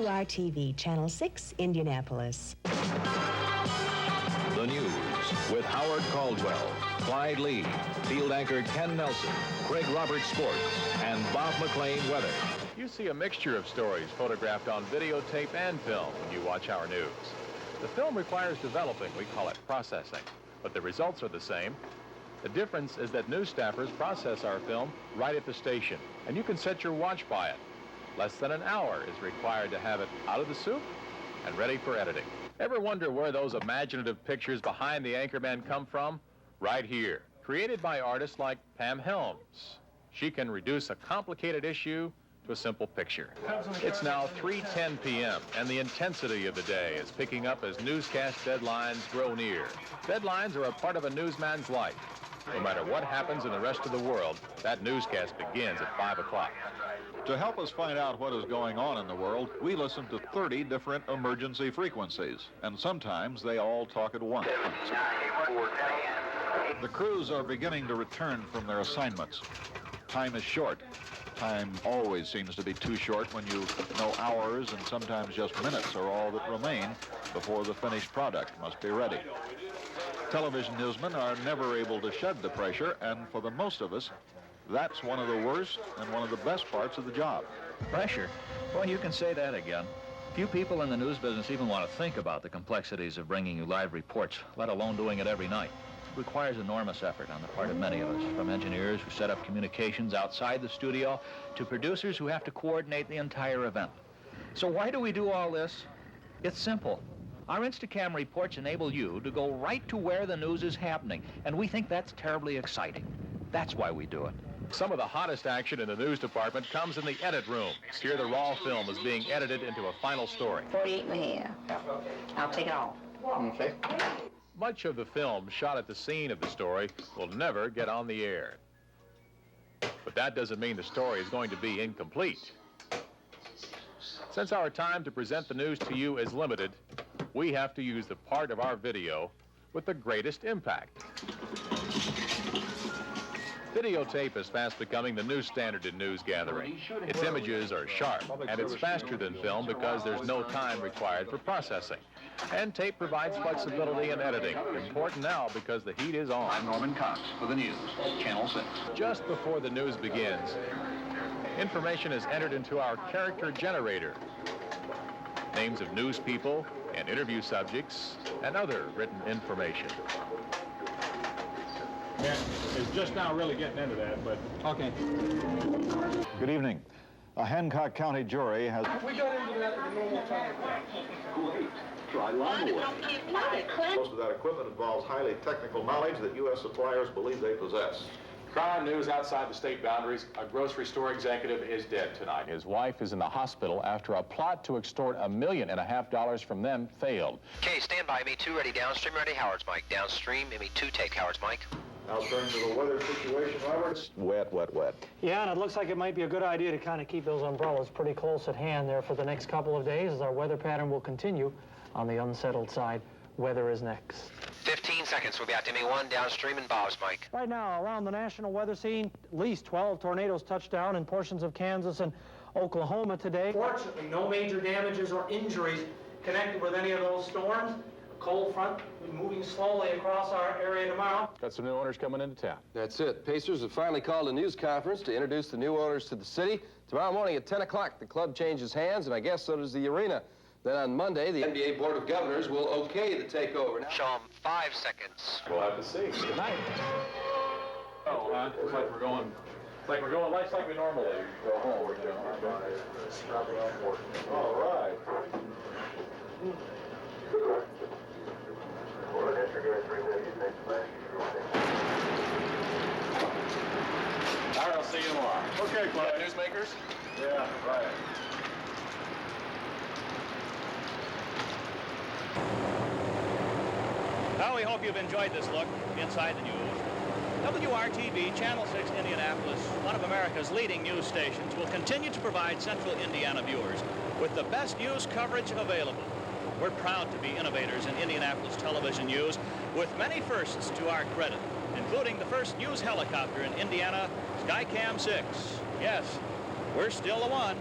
WRTV, Channel 6, Indianapolis. The news with Howard Caldwell, Clyde Lee, field anchor Ken Nelson, Craig Roberts Sports, and Bob McLean Weather. You see a mixture of stories photographed on videotape and film when you watch our news. The film requires developing, we call it processing, but the results are the same. The difference is that news staffers process our film right at the station, and you can set your watch by it. Less than an hour is required to have it out of the soup and ready for editing. Ever wonder where those imaginative pictures behind the anchorman come from? Right here, created by artists like Pam Helms. She can reduce a complicated issue to a simple picture. It's now 3:10 p.m. and the intensity of the day is picking up as newscast deadlines grow near. Deadlines are a part of a newsman's life. No matter what happens in the rest of the world, that newscast begins at 5 o'clock. To help us find out what is going on in the world, we listen to 30 different emergency frequencies, and sometimes they all talk at once. The crews are beginning to return from their assignments. Time is short. Time always seems to be too short when you know hours and sometimes just minutes are all that remain before the finished product must be ready. Television newsmen are never able to shed the pressure, and for the most of us, that's one of the worst and one of the best parts of the job. Pressure? Well, you can say that again. Few people in the news business even want to think about the complexities of bringing you live reports, let alone doing it every night. It requires enormous effort on the part of many of us, from engineers who set up communications outside the studio to producers who have to coordinate the entire event. So why do we do all this? It's simple. Our Instacam reports enable you to go right to where the news is happening, and we think that's terribly exciting. That's why we do it. Some of the hottest action in the news department comes in the edit room. Here the raw film is being edited into a final story. 48 and a half. I'll take it all. Okay. Much of the film shot at the scene of the story will never get on the air. But that doesn't mean the story is going to be incomplete. Since our time to present the news to you is limited, we have to use the part of our video with the greatest impact. Videotape is fast becoming the new standard in news gathering. Its images are sharp, and it's faster than film because there's no time required for processing. And tape provides flexibility in editing, important now because the heat is on. I'm Norman Cox for the news, Channel 6. Just before the news begins, information is entered into our character generator. Names of news people and interview subjects and other written information. Yeah, it's just now really getting into that, but... Okay. Good evening. A Hancock County jury has... We got into that at the normal time. Great. Try line away. Most of that equipment involves highly technical knowledge that U.S. suppliers believe they possess. Crime news outside the state boundaries. A grocery store executive is dead tonight. His wife is in the hospital after a plot to extort $1.5 million from them failed. Okay, stand by. Me2 ready downstream, ready Howard's mic. Downstream, Me2 take Howard's mic. Now turn to the weather situation, Roberts. Wet, wet, wet. Yeah, and it looks like it might be a good idea to kind of keep those umbrellas pretty close at hand there for the next couple of days as our weather pattern will continue on the unsettled side. Weather is next. 15 seconds. We'll be out to Me1 downstream and Bob's mic. Right now, around the national weather scene, at least 12 tornadoes touched down in portions of Kansas and Oklahoma today. Fortunately, no major damages or injuries connected with any of those storms. A cold front will be moving slowly across our area tomorrow. Got some new owners coming into town. That's it. Pacers have finally called a news conference to introduce the new owners to the city. Tomorrow morning at 10 o'clock, the club changes hands, and I guess so does the arena. Then on Monday, the NBA Board of Governors will okay the takeover. Now, Show them 5 seconds. We'll have to see. Good night. Oh, it's like we're going. It's like we're going lights like we normally go home. All right. All right, I'll see you tomorrow. Okay, Clyde. Newsmakers? Yeah, right. Well, we hope you've enjoyed this look inside the news. WRTV, Channel 6, Indianapolis, one of America's leading news stations, will continue to provide Central Indiana viewers with the best news coverage available. We're proud to be innovators in Indianapolis television news with many firsts to our credit, including the first news helicopter in Indiana, Skycam 6. Yes, we're still the one.